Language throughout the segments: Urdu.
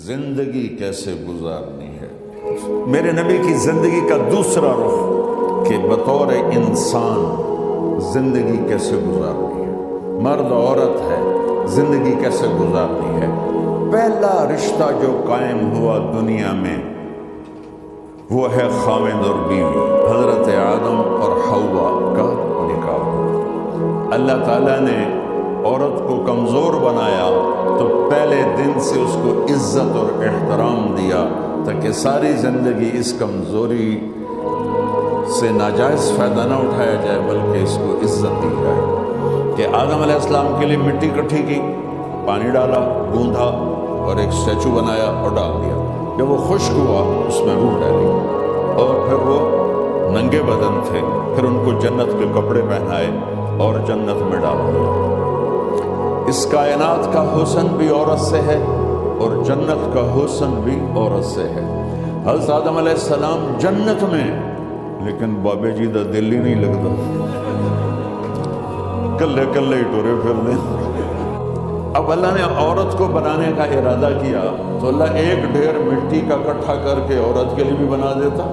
زندگی کیسے گزارنی ہے، میرے نبی کی زندگی کا دوسرا رخ کہ بطور انسان زندگی کیسے گزارنی ہے، مرد عورت ہے زندگی کیسے گزارنی ہے۔ پہلا رشتہ جو قائم ہوا دنیا میں وہ ہے خاوند اور بیوی، حضرت آدم اور حوا کا نکاح۔ اللہ تعالیٰ نے عورت کو کمزور بنایا تو پہلے دن سے اس کو عزت اور احترام دیا تاکہ ساری زندگی اس کمزوری سے ناجائز فائدہ نہ اٹھایا جائے بلکہ اس کو عزت دی جائے۔ کہ آدم علیہ السلام کے لیے مٹی اکٹھی کی، پانی ڈالا، گوندھا اور ایک اسٹیچو بنایا اور ڈال دیا۔ جب وہ خشک ہوا اس میں روح ڈالی اور پھر وہ ننگے بدن تھے، پھر ان کو جنت کے کپڑے پہنائے اور جنت میں ڈال دیا۔ اس کائنات کا حسن بھی عورت سے ہے اور جنت کا حسن بھی عورت سے ہے۔ حضرت آدم علیہ السلام جنت میں، لیکن بابے جی دا دل ہی نہیں لگتا، کلے کلے ہی ٹورے پھر دیں۔ اب اللہ نے عورت کو بنانے کا ارادہ کیا تو اللہ ایک ڈھیر مٹی کا اکٹھا کر کے عورت کے لیے بھی بنا دیتا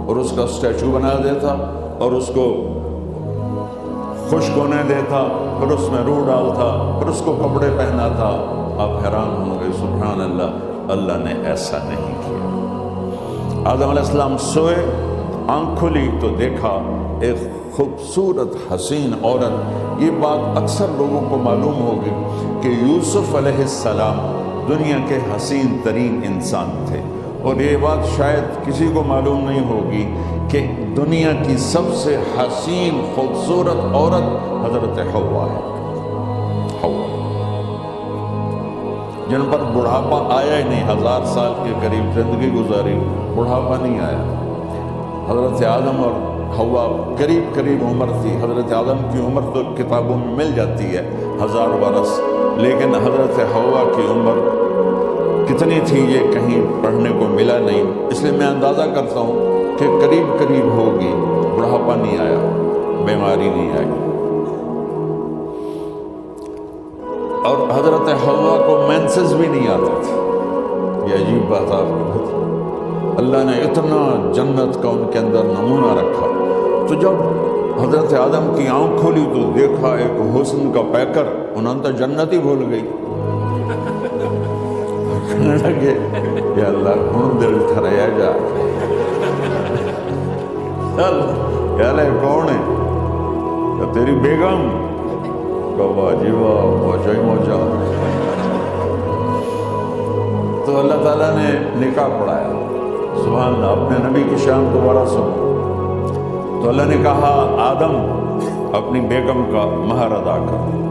اور اس کا اسٹیچو بنا دیتا اور اس کو خشک ہونے دیتا، پھر اس میں روح ڈالتا، پھر اس کو کپڑے پہناتا۔ آپ حیران ہوں گے، سبحان اللہ، اللہ نے ایسا نہیں کیا۔ آدم علیہ السلام سوئے، آنکھ کھلی تو دیکھا ایک خوبصورت حسین عورت۔ یہ بات اکثر لوگوں کو معلوم ہوگی کہ یوسف علیہ السلام دنیا کے حسین ترین انسان تھے، اور یہ بات شاید کسی کو معلوم نہیں ہوگی کہ دنیا کی سب سے حسین خوبصورت عورت حضرت حوا ہے، حوا، جن پر بڑھاپا آیا ہی نہیں، 1000 سال کے قریب زندگی گزاری، بڑھاپا نہیں آیا۔ حضرت آدم اور حوا قریب قریب عمر تھی۔ حضرت آدم کی عمر تو کتابوں میں مل جاتی ہے 1000 برس، لیکن حضرت حوا کی عمر کتنی تھی یہ کہیں پڑھنے کو ملا نہیں، اس لیے میں اندازہ کرتا ہوں کہ قریب قریب ہوگی، بڑھاپا نہیں آیا، بیماری نہیں آئی۔ اور حضرت حوا کو مینسز بھی نہیں آتے تھے، یہ عجیب بات آپ کو بتاؤں۔ اللہ نے اتنا جنت کا ان کے اندر نمونہ رکھا، تو جب حضرت آدم کی آنکھ کھولی تو دیکھا ایک حسن کا پیکر، انہوں نے جنت ہی بھول گئی۔ کہنے لگے یا اللہ ہوں دل ٹھریا جا، یا اللہ کون ہے؟ کہ تیری بیگم، کہ واہ جی واہ، موجہ ہی موجہ۔ تو اللہ تعالیٰ نے نکاح پڑھایا، سبحان اللہ۔ اپنے نبی کی شان دوبارہ سنو تو اللہ نے کہا آدم اپنی بیگم کا مہر ادا کر۔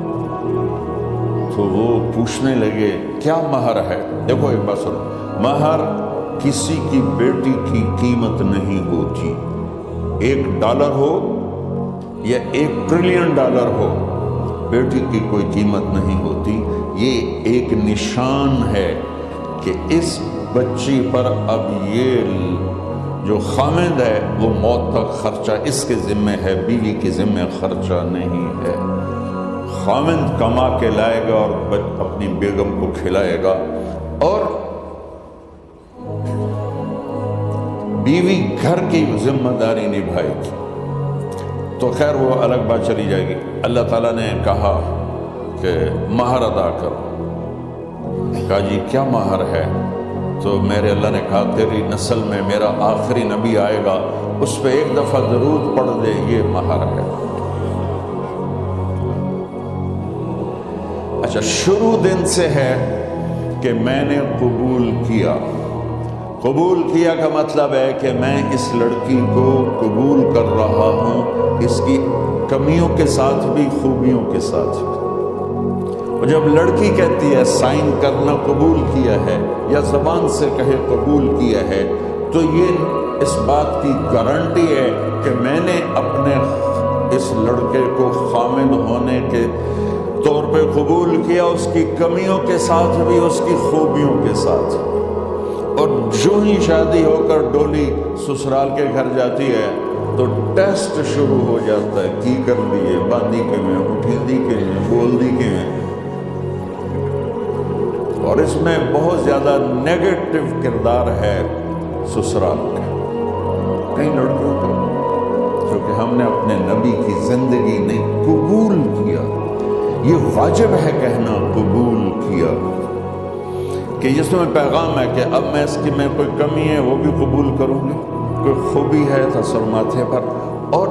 تو وہ پوچھنے لگے کیا مہر ہے؟ دیکھو ایک بات سنو، مہر کسی کی بیٹی کی قیمت نہیں ہوتی۔ $1 ہو یا $1 ٹریلین ہو، بیٹی کی کوئی قیمت نہیں ہوتی۔ یہ ایک نشان ہے کہ اس بچی پر اب یہ جو خامد ہے وہ موت تک خرچہ اس کے ذمہ ہے، بیوی کے ذمہ خرچہ نہیں ہے۔ خامد کما کے لائے گا اور اپنی بیگم کو کھلائے گا، اور بیوی گھر کی ذمہ داری نبھائے گی۔ تو خیر وہ الگ بات چلی جائے گی۔ اللہ تعالیٰ نے کہا کہ مہر ادا کرو۔ کہا جی کیا مہر ہے؟ تو میرے اللہ نے کہا تیری نسل میں میرا آخری نبی آئے گا، اس پہ ایک دفعہ درود پڑھ دے، یہ مہر ہے۔ اچھا، شروع دن سے ہے کہ میں نے قبول کیا۔ قبول کیا کا مطلب ہے کہ میں اس لڑکی کو قبول کر رہا ہوں، اس کی کمیوں کے ساتھ بھی خوبیوں کے ساتھ بھی۔ اور جب لڑکی کہتی ہے سائن کرنا قبول کیا ہے، یا زبان سے کہے قبول کیا ہے، تو یہ اس بات کی گارنٹی ہے کہ میں نے اپنے اس لڑکے کو خامد ہونے کے طور پہ قبول کیا، اس کی کمیوں کے ساتھ بھی، اس کی خوبیوں کے ساتھ۔ اور جو ہی شادی ہو کر ڈولی سسرال کے گھر جاتی ہے تو ٹیسٹ شروع ہو جاتا ہے، کی کر دیے، باندھی کے میں، اٹھی دی کے میں، بول دی کے میں۔ اور اس میں بہت زیادہ نیگیٹو کردار ہے سسرال کا، کئی لڑکیوں کا، کیونکہ ہم نے اپنے نبی کی زندگی نہیں قبول کیا۔ یہ واجب ہے کہنا قبول کیا، کہ جس میں پیغام ہے کہ اب میں اس کی میں کوئی کمی ہے وہ بھی قبول کروں گی، کوئی خوبی ہے تو سر ماتھے پر، اور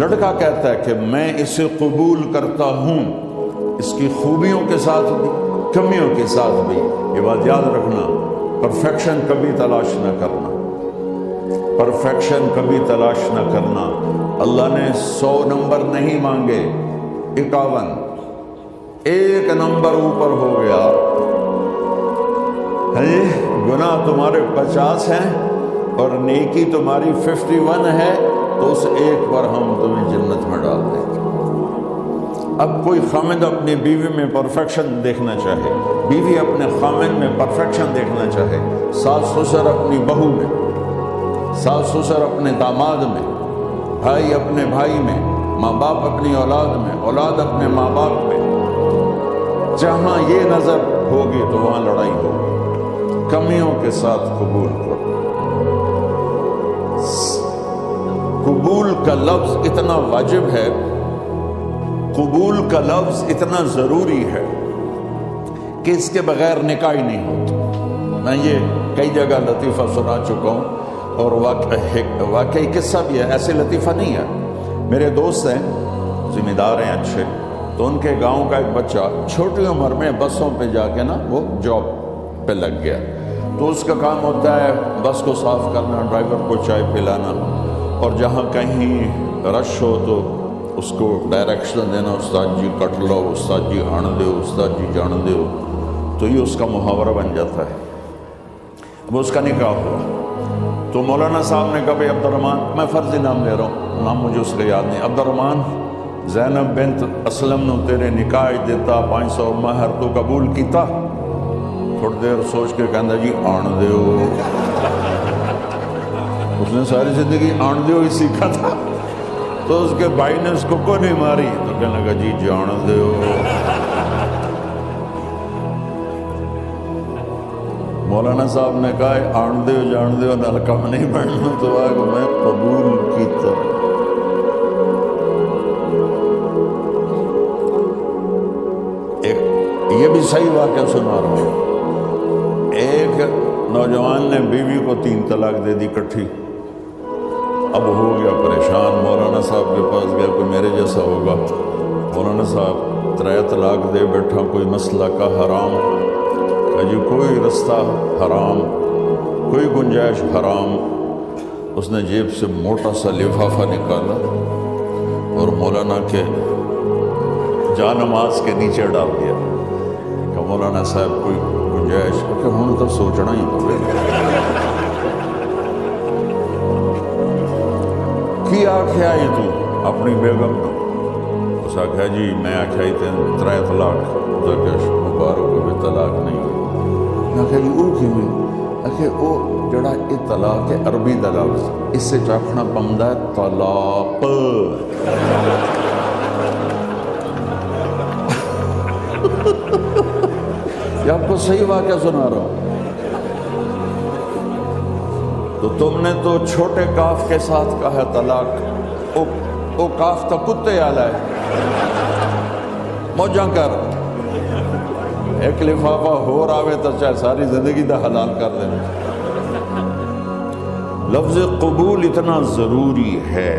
لڑکا کہتا ہے کہ میں اسے قبول کرتا ہوں، اس کی خوبیوں کے ساتھ بھی کمیوں کے ساتھ بھی۔ یہ بات یاد رکھنا، پرفیکشن کبھی تلاش نہ کرنا، پرفیکشن کبھی تلاش نہ کرنا۔ اللہ نے 100 نمبر نہیں مانگے، 51، ایک نمبر اوپر ہو گیا، گناہ تمہارے 50 ہیں اور نیکی تمہاری 51 ہے، تو اس ایک پر ہم تمہیں جنت میں ڈال دیں گے۔ اب کوئی خامد اپنی بیوی میں پرفیکشن دیکھنا چاہے، بیوی اپنے خامد میں پرفیکشن دیکھنا چاہے، ساس سسر اپنی بہو میں، ساس سسر اپنے داماد میں، بھائی اپنے بھائی میں، ماں باپ اپنی اولاد میں، اولاد اپنے ماں باپ میں، جہاں یہ نظر ہوگی تو وہاں لڑائی ہوگی۔ کمیوں کے ساتھ قبول کرو۔ قبول کا لفظ اتنا واجب ہے، قبول کا لفظ اتنا ضروری ہے کہ اس کے بغیر نکاح ہی نہیں ہوتی۔ میں یہ کئی جگہ لطیفہ سنا چکا ہوں، اور واقعی قصہ بھی ہے، ایسے لطیفہ نہیں ہے۔ میرے دوست ہیں، ذمہ دار ہیں اچھے، تو ان کے گاؤں کا ایک بچہ چھوٹی عمر میں بسوں پہ جا کے وہ جاب پہ لگ گیا، تو اس کا کام ہوتا ہے بس کو صاف کرنا، ڈرائیور کو چائے پلانا، اور جہاں کہیں رش ہو تو اس کو ڈائریکشن دینا، استاد جی کٹ لو، استاد جی آن دو، استاد جی جان دو، تو یہ اس کا محاورہ بن جاتا ہے۔ اب اس کا نکاح ہوا تو مولانا صاحب نے کہا بھائی عبد الرحمن، میں فرضی نام لے رہا ہوں، نام مجھے اس کا یاد نہیں، عبد الرحمن زینب بنت اسلم نو تیرے نکاح دیتا 500 مہر تو قبول کیتا؟ تھوڑی دیر سوچ کے کہندا جی آن دیو۔ اس نے ساری زندگی آن دیو ہی سیکھا تھا، تو اس کے بھائی نے اس کو کوئی نہیں ماری، تو کہنے لگا جی جان دیو۔ مولانا صاحب نے کہا آن دیو جان دیو نال کم نہیں بننا، تو آگے میں قبول کیتا۔ یہ بھی صحیح واقعہ سنا رہا ہوں۔ ایک نوجوان نے بیوی کو 3 طلاق دے دی کٹھی، اب ہو گیا پریشان، مولانا صاحب کے پاس گیا، کوئی میرے جیسا ہوگا، مولانا صاحب 3 طلاق دے بیٹھا، کوئی مسئلہ کا حرام؟ کہ جی کوئی رستہ حرام، کوئی گنجائش حرام۔ اس نے جیب سے موٹا سا لفافہ نکالا اور مولانا کے جا نماز کے نیچے ڈال دیا کہ مولانا صاحب کوئی گنجائش، کہ ہوں تو سوچنا ہی پڑے کی آکھیا ہی تو اپنی بیگم کو؟ اس آکھیا جی میں آکھیا ہی 3 طلاق، مبارک بھی طلاق نہیں ہوئی۔ آکھیا جی او کی میں؟ آکھیا او جڑا یہ طلاق ہے عربی دا لفظ، اس سے چاکھنا پمدا ہے طلاق۔ یہ آپ کو صحیح واقعہ سنا رہا ہوں۔ تو تم نے تو چھوٹے کاف کے ساتھ کہا ہے طلاق، او کاف تا کتے آلا ہے، موجاں کر، ایک لفافہ ہو راوے تو چاہے ساری زندگی دا حلال کر دیں۔ لفظ قبول اتنا ضروری ہے۔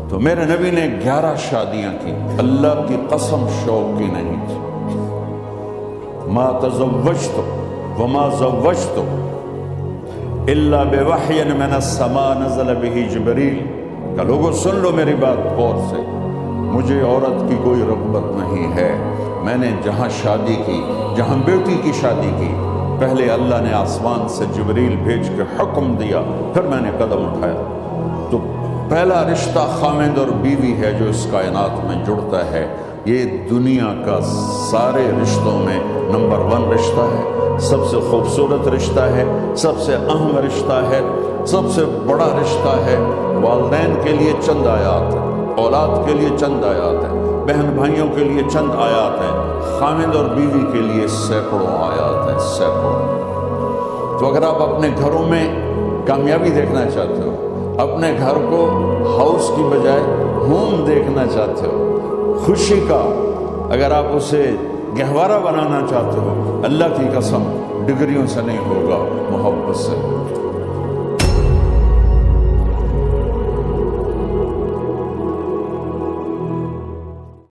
تو میرے نبی نے 11 شادیاں کی، اللہ کی قسم شوق کی نہیں تھی۔ ما تزوجت وما زوجت الا بوحی من السماء نزل به جبریل۔ کہ لوگوں سن لو میری بات غور سے، مجھے عورت کی کوئی رغبت نہیں ہے، میں نے جہاں شادی کی، جہاں بیٹی کی شادی کی، پہلے اللہ نے آسمان سے جبریل بھیج کے حکم دیا، پھر میں نے قدم اٹھایا۔ تو پہلا رشتہ خامد اور بیوی ہے جو اس کائنات میں جڑتا ہے، یہ دنیا کا سارے رشتوں میں نمبر 1 رشتہ ہے، سب سے خوبصورت رشتہ ہے، سب سے اہم رشتہ ہے، سب سے بڑا رشتہ ہے۔ والدین کے لیے چند آیات ہیں۔ اولاد کے لیے چند آیات ہیں، بہن بھائیوں کے لیے چند آیات ہیں، خامد اور بیوی کے لیے سینکڑوں آیات ہیں، سینکڑوں۔ تو اگر آپ اپنے گھروں میں کامیابی دیکھنا چاہتے ہو، اپنے گھر کو ہاؤس کی بجائے ہوم دیکھنا چاہتے ہو، خوشی کا اگر آپ اسے گہوارہ بنانا چاہتے ہو، اللہ کی قسم ڈگریوں سے نہیں ہوگا، محبت سے ہوگا۔